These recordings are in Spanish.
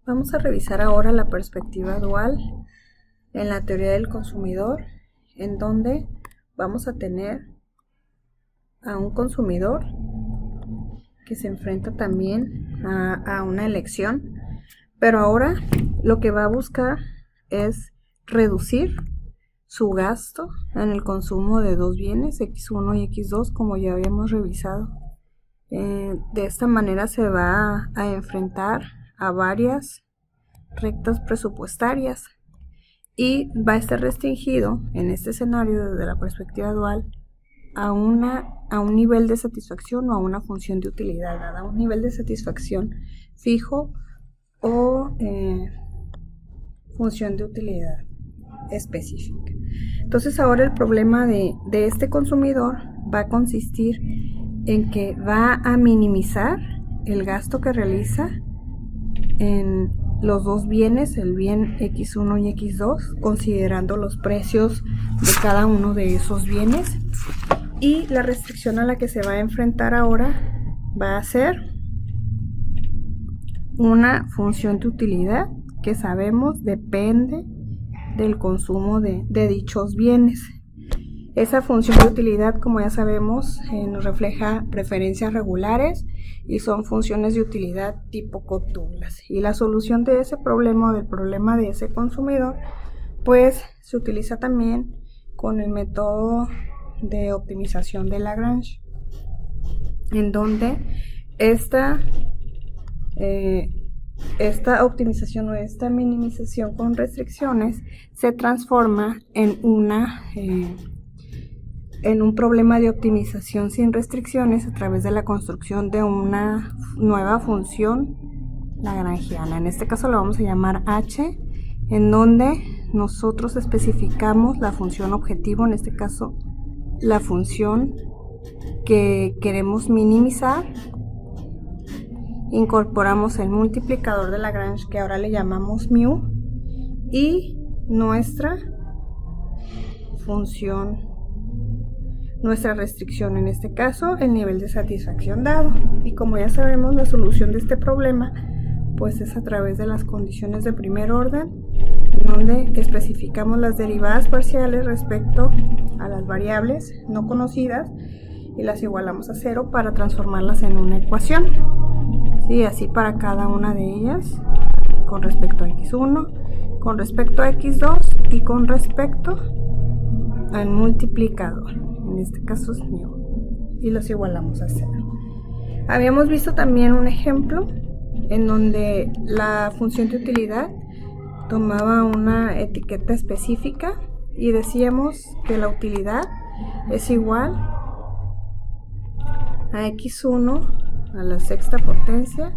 Vamos a revisar ahora la perspectiva dual en la teoría del consumidor, en donde vamos a tener a un consumidor que se enfrenta también a una elección, pero ahora lo que va a buscar es reducir su gasto en el consumo de dos bienes, X1 y X2, como ya habíamos revisado. De esta manera se va a enfrentar a varias rectas presupuestarias y va a estar restringido en este escenario desde la perspectiva dual a un nivel de satisfacción o a una función de utilidad, a un nivel de satisfacción fijo o función de utilidad específica. Entonces ahora el problema de este consumidor va a consistir en que va a minimizar el gasto que realiza en los dos bienes, el bien X1 y X2, considerando los precios de cada uno de esos bienes, y la restricción a la que se va a enfrentar ahora va a ser una función de utilidad que sabemos depende del consumo de dichos bienes. Esa función de utilidad, como ya sabemos, nos refleja preferencias regulares y son funciones de utilidad tipo Cotuglas. Y la solución de ese problema o del problema de ese consumidor, pues se utiliza también con el método de optimización de Lagrange, en donde esta optimización o esta minimización con restricciones se transforma en un problema de optimización sin restricciones a través de la construcción de una nueva función lagrangiana. En este caso lo vamos a llamar H, en donde nosotros especificamos la función objetivo, en este caso la función que queremos minimizar. Incorporamos el multiplicador de Lagrange, que ahora le llamamos mu, y nuestra función, nuestra restricción, en este caso el nivel de satisfacción dado. Y como ya sabemos, la solución de este problema pues es a través de las condiciones de primer orden, en donde especificamos las derivadas parciales respecto a las variables no conocidas y las igualamos a 0 para transformarlas en una ecuación. Sí, así para cada una de ellas, con respecto a X1, con respecto a X2 y con respecto al multiplicador, en este caso es mu, y los igualamos a 0. Habíamos visto también un ejemplo en donde la función de utilidad tomaba una etiqueta específica y decíamos que la utilidad es igual a X1 a la sexta potencia,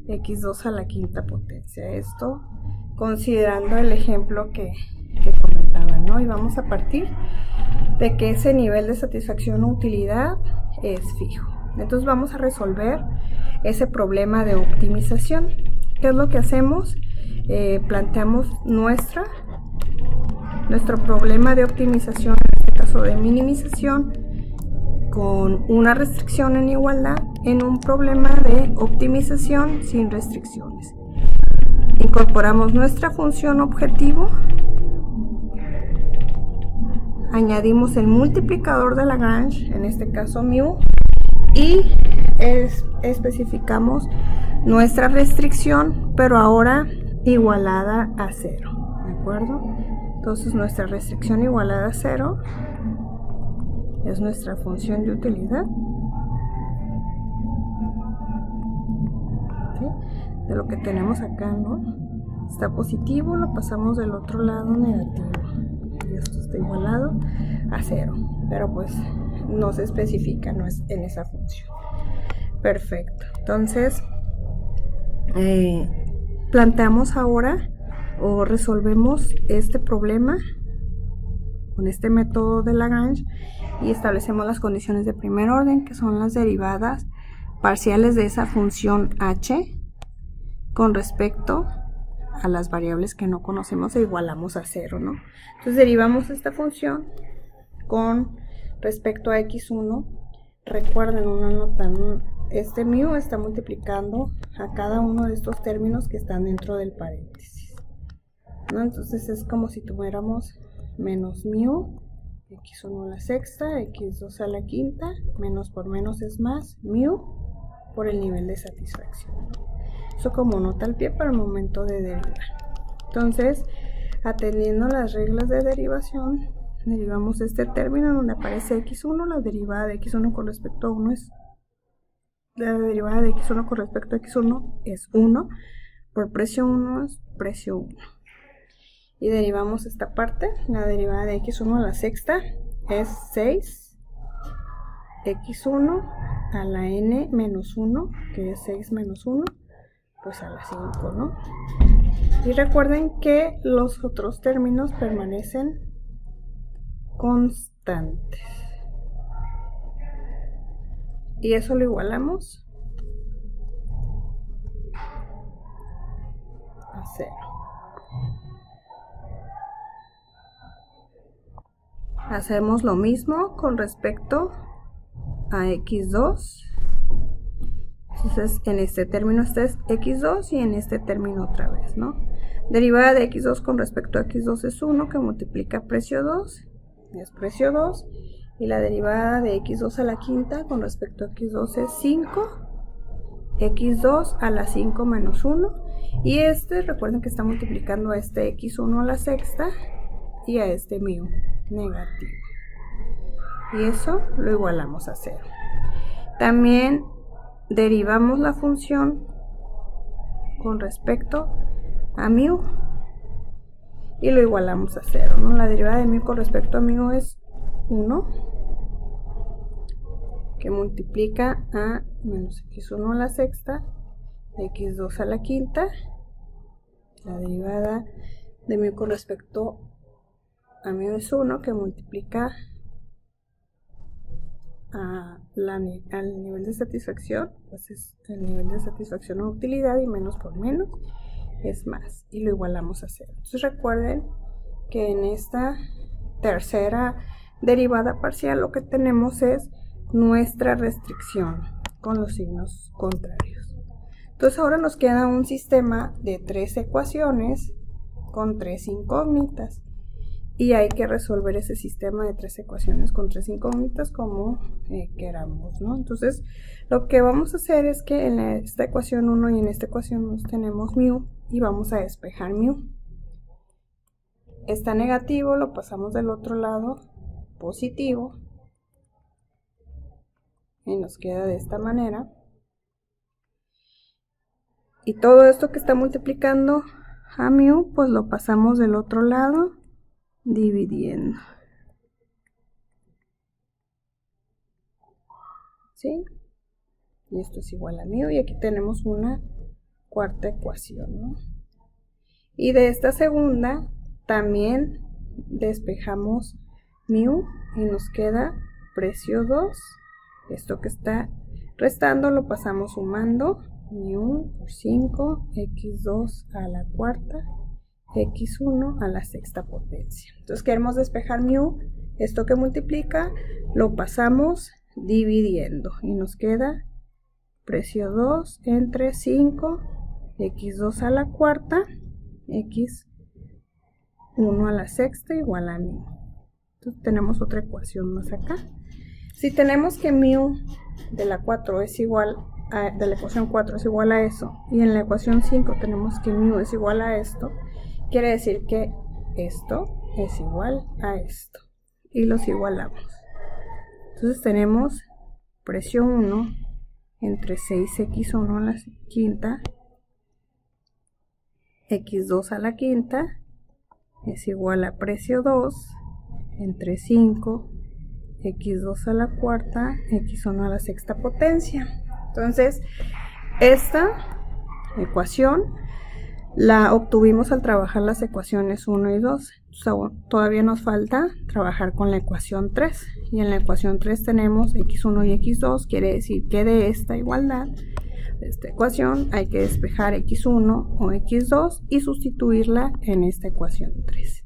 X2 a la quinta potencia. Esto considerando el ejemplo que comentaba, ¿no? Y vamos a partir de que ese nivel de satisfacción o utilidad es fijo. Entonces vamos a resolver ese problema de optimización. ¿Qué es lo que hacemos? Planteamos nuestro problema de optimización, en este caso de minimización, con una restricción en igualdad, en un problema de optimización sin restricciones. Incorporamos nuestra función objetivo, añadimos el multiplicador de Lagrange, en este caso mu, y especificamos nuestra restricción, pero ahora igualada a 0, ¿de acuerdo? Entonces nuestra restricción igualada a 0 es nuestra función de utilidad, ¿sí? De lo que tenemos acá, ¿no? Está positivo, lo pasamos del otro lado negativo y esto está igualado a 0, pero pues no se especifica, no es en esa función. Perfecto. Entonces planteamos ahora o resolvemos este problema con este método de Lagrange y establecemos las condiciones de primer orden, que son las derivadas parciales de esa función h con respecto a las variables que no conocemos e igualamos a 0, ¿no? Entonces derivamos esta función con respecto a x1. Recuerden una nota, este mu está multiplicando a cada uno de estos términos que están dentro del paréntesis, ¿no? Entonces es como si tuviéramos menos mu, x1 a la sexta, x2 a la quinta, menos por menos es más, mu por el nivel de satisfacción. Eso como nota al pie para el momento de derivar. Entonces, atendiendo las reglas de derivación, derivamos este término donde aparece x1, la derivada de x1 con respecto a 1 es la derivada de x1 con respecto a x1 es 1, por precio 1 es precio 1. Y derivamos esta parte, la derivada de x1 a la sexta es 6, x1 a la n menos 1, que es 6 menos 1, pues a la 5, ¿no? Y recuerden que los otros términos permanecen constantes. Y eso lo igualamos a 0. Hacemos lo mismo con respecto a x2. Entonces en este término este es x2 y en este término otra vez, ¿no? Derivada de x2 con respecto a x2 es 1, que multiplica precio 2, es precio 2. Y la derivada de x2 a la quinta con respecto a x2 es 5, x2 a la 5 menos 1. Y recuerden que está multiplicando a este x1 a la sexta y a este mu negativo. Y eso lo igualamos a 0. También derivamos la función con respecto a mu y lo igualamos a 0, ¿no? La derivada de mu con respecto a mu es 1, que multiplica a menos x1 a la sexta, x2 a la quinta. La derivada de mu con respecto a mu es 1, que multiplica al nivel de satisfacción, pues es el nivel de satisfacción o utilidad, y menos por menos es más, y lo igualamos a 0. Entonces recuerden que en esta tercera derivada parcial lo que tenemos es nuestra restricción con los signos contrarios. Entonces ahora nos queda un sistema de 3 ecuaciones con 3 incógnitas y hay que resolver ese sistema de 3 ecuaciones con 3 incógnitas como queramos, ¿no? Entonces lo que vamos a hacer es que en esta ecuación 1 y en esta ecuación 2 tenemos mu y vamos a despejar mu. Está negativo, lo pasamos del otro lado positivo y nos queda de esta manera. Y todo esto que está multiplicando a mu, pues lo pasamos del otro lado dividiendo. ¿Sí? Y esto es igual a mu y aquí tenemos una cuarta ecuación, ¿no? Y de esta segunda también despejamos mu y nos queda precio 2. Esto que está restando lo pasamos sumando, mu por 5, x2 a la cuarta, x1 a la sexta potencia. Entonces queremos despejar mu, esto que multiplica lo pasamos dividiendo y nos queda precio 2 entre 5, x2 a la cuarta, x1 a la sexta igual a mu. Entonces tenemos otra ecuación más acá. Si tenemos que mu de la 4 es igual a, de la ecuación 4 es igual a eso, y en la ecuación 5 tenemos que mu es igual a esto, quiere decir que esto es igual a esto, y los igualamos. Entonces tenemos precio 1 entre 6x1 a la quinta, x2 a la quinta, es igual a precio 2 entre 5, x2 a la cuarta, x1 a la sexta potencia. Entonces, esta ecuación la obtuvimos al trabajar las ecuaciones 1 y 2. Todavía nos falta trabajar con la ecuación 3. Y en la ecuación 3 tenemos x1 y x2, quiere decir que de esta igualdad, de esta ecuación, hay que despejar x1 o x2 y sustituirla en esta ecuación 3.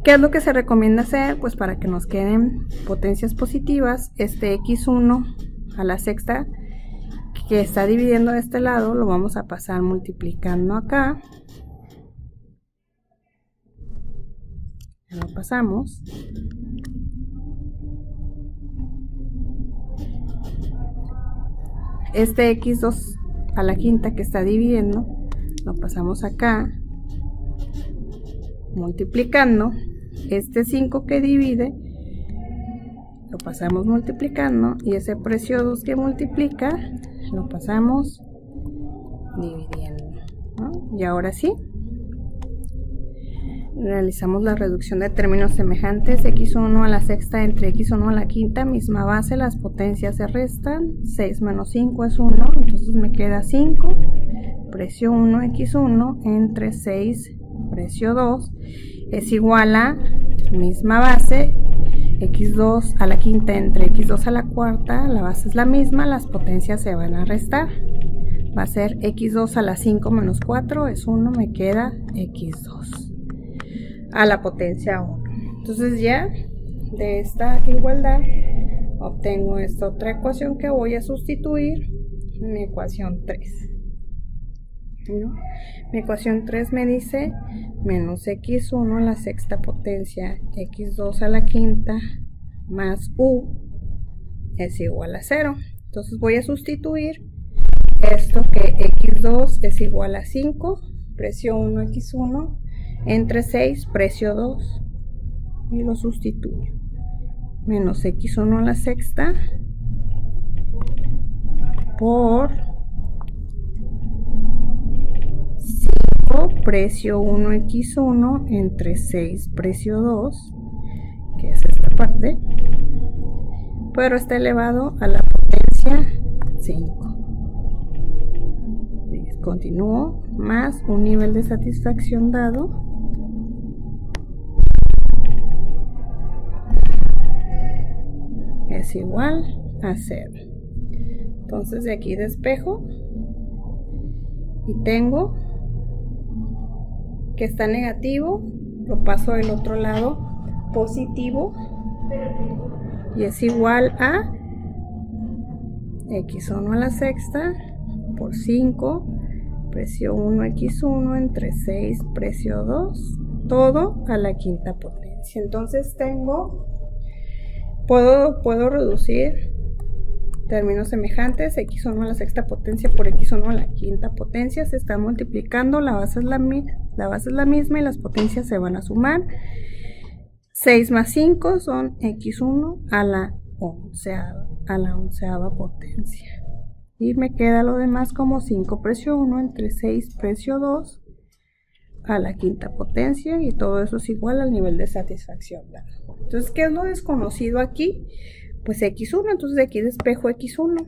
¿Qué es lo que se recomienda hacer? Pues para que nos queden potencias positivas, este x1 a la sexta que está dividiendo de este lado, lo vamos a pasar multiplicando acá. Lo pasamos. Este x2 a la quinta que está dividiendo, lo pasamos acá, multiplicando. Este 5 que divide, lo pasamos multiplicando. Y ese precio 2 que multiplica, lo pasamos dividiendo, ¿no? Y ahora sí, realizamos la reducción de términos semejantes. X1 a la sexta entre X1 a la quinta, misma base, las potencias se restan. 6 menos 5 es 1, entonces me queda 5. Precio 1 X1 entre 6 precio 2 es igual a misma base, X2 a la quinta entre X2 a la cuarta, la base es la misma, las potencias se van a restar. Va a ser X2 a la 5 menos 4 es 1, me queda X2 a la potencia 1. Entonces ya de esta igualdad obtengo esta otra ecuación que voy a sustituir en mi ecuación 3. ¿No? Mi ecuación 3 me dice menos X1 a la sexta potencia, X2 a la quinta más U es igual a 0. Entonces voy a sustituir esto, que X2 es igual a 5, precio 1 X1 entre 6 precio 2, y lo sustituyo. Menos X1 a la sexta por 5 precio 1 X1 entre 6 precio 2, que es esta parte, pero está elevado a la potencia 5. Continúo, más un nivel de satisfacción dado es igual a 0. Entonces de aquí despejo y tengo que está negativo, lo paso del otro lado positivo y es igual a X1 a la sexta por 5 precio 1 X1 entre 6 precio 2, todo a la quinta potencia. Entonces puedo reducir términos semejantes. X1 a la sexta potencia por X1 a la quinta potencia se están multiplicando, la base es la misma y las potencias se van a sumar. 6 más 5 son X1 a la onceava potencia. Y me queda lo demás como 5 precio 1 entre 6 precio 2 a la quinta potencia, y todo eso es igual al nivel de satisfacción dado. Entonces, ¿qué es lo desconocido aquí? Pues X1, entonces de aquí despejo X1.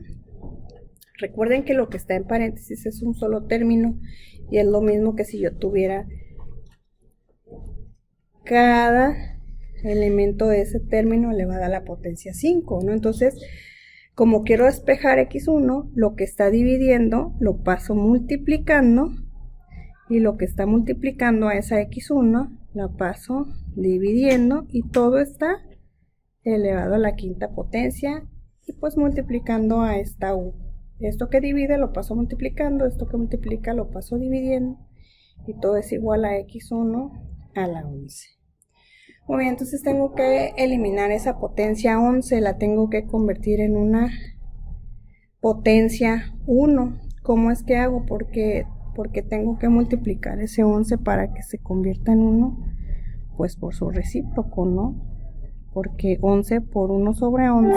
Recuerden que lo que está en paréntesis es un solo término y es lo mismo que si yo tuviera cada elemento de ese término elevado a la potencia 5, ¿no? Entonces, como quiero despejar X1, lo que está dividiendo lo paso multiplicando, y lo que está multiplicando a esa X1 la paso dividiendo, y todo está elevado a la quinta potencia, y pues multiplicando a esta U. Esto que divide lo paso multiplicando, esto que multiplica lo paso dividiendo, y todo es igual a X1 a la 11. Muy bien, entonces tengo que eliminar esa potencia 11, la tengo que convertir en una potencia 1. ¿Cómo es que hago? Porque tengo que multiplicar ese 11 para que se convierta en 1, pues por su recíproco, ¿no? Porque 11 por 1 sobre 11,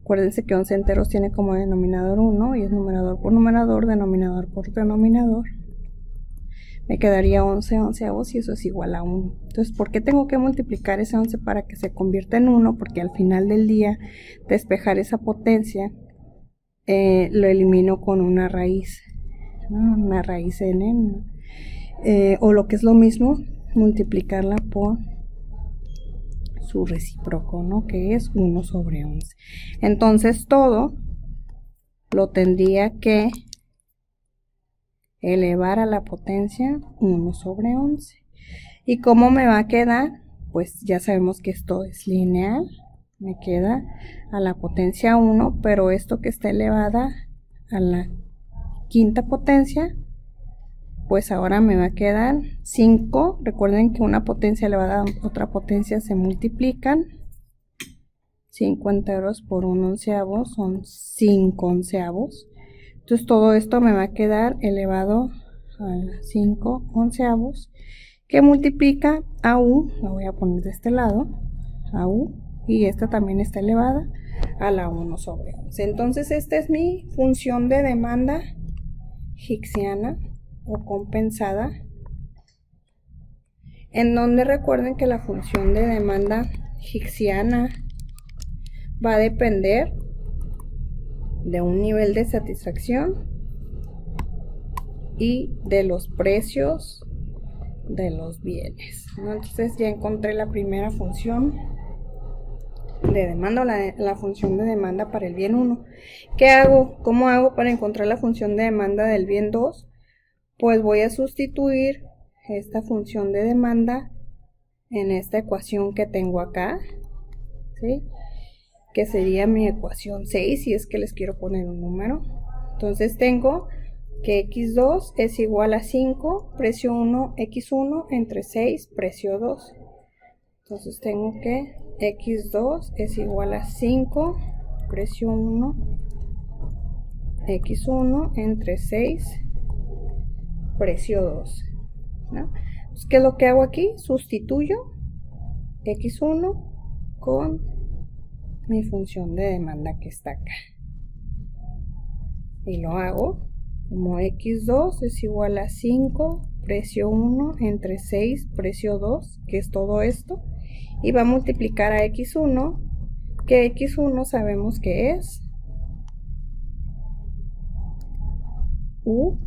acuérdense que 11 enteros tiene como denominador 1, y es numerador por numerador, denominador por denominador. Me quedaría 11 onceavos, y eso es igual a 1. Entonces, ¿por qué tengo que multiplicar ese 11 para que se convierta en 1? Porque al final del día, despejar esa potencia, lo elimino con una raíz, ¿no? Una raíz n, ¿no? O lo que es lo mismo, multiplicarla por su recíproco, ¿no? Que es 1 sobre 11. Entonces, todo lo tendría que elevar a la potencia 1 sobre 11. ¿Y cómo me va a quedar? Pues ya sabemos que esto es lineal, me queda a la potencia 1, pero esto que está elevada a la quinta potencia, pues ahora me va a quedar 5. Recuerden que una potencia elevada a otra potencia se multiplican. 5 enteros por 1 onceavo son 5 onceavos. Entonces todo esto me va a quedar elevado a 5 onceavos, que multiplica a U, la voy a poner de este lado, a U, y esta también está elevada a la 1 sobre 11. Entonces esta es mi función de demanda hicksiana o compensada, en donde recuerden que la función de demanda hicksiana va a depender de un nivel de satisfacción y de los precios de los bienes, ¿no? Entonces ya encontré la primera función de demanda, la función de demanda para el bien 1. ¿Qué hago? ¿Cómo hago para encontrar la función de demanda del bien 2? Pues voy a sustituir esta función de demanda en esta ecuación que tengo acá, ¿sí? Que sería mi ecuación 6, si es que les quiero poner un número. Entonces tengo que x2 es igual a 5, precio 1, x1 entre 6, precio 2. Entonces tengo que x2 es igual a 5, precio 1, x1 entre 6, precio 2, ¿no? Entonces, ¿qué es lo que hago aquí? Sustituyo x1 con mi función de demanda que está acá. Y lo hago como x2 es igual a 5, precio 1 entre 6, precio 2, que es todo esto. Y va a multiplicar a x1, que x1 sabemos que es U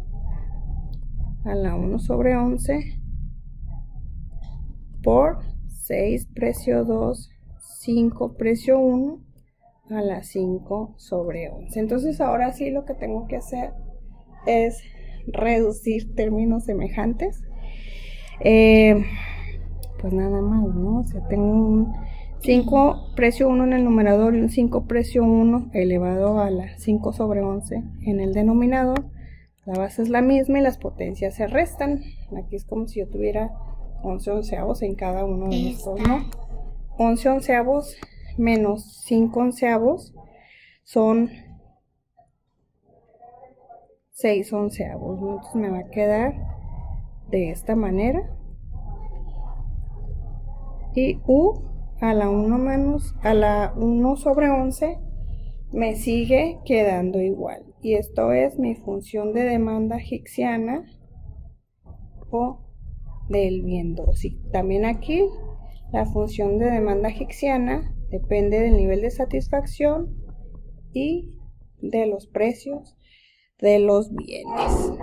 a la 1 sobre 11 por 6, precio 2, 5, precio 1 a la 5 sobre 11. Entonces ahora sí lo que tengo que hacer es reducir términos semejantes. Pues nada más, ¿no? O sea, tengo un 5 precio 1 en el numerador y un 5 precio 1 elevado a la 5 sobre 11 en el denominador. La base es la misma y las potencias se restan. Aquí es como si yo tuviera 11 onceavos en cada uno de estos, ¿no? 11 onceavos menos 5 onceavos son 6 onceavos, ¿no? Entonces me va a quedar de esta manera. Y U a la 1 menos a la 1 sobre 11 me sigue quedando igual. Y esto es mi función de demanda hicksiana o del bien 2. Y también aquí la función de demanda hicksiana depende del nivel de satisfacción y de los precios de los bienes.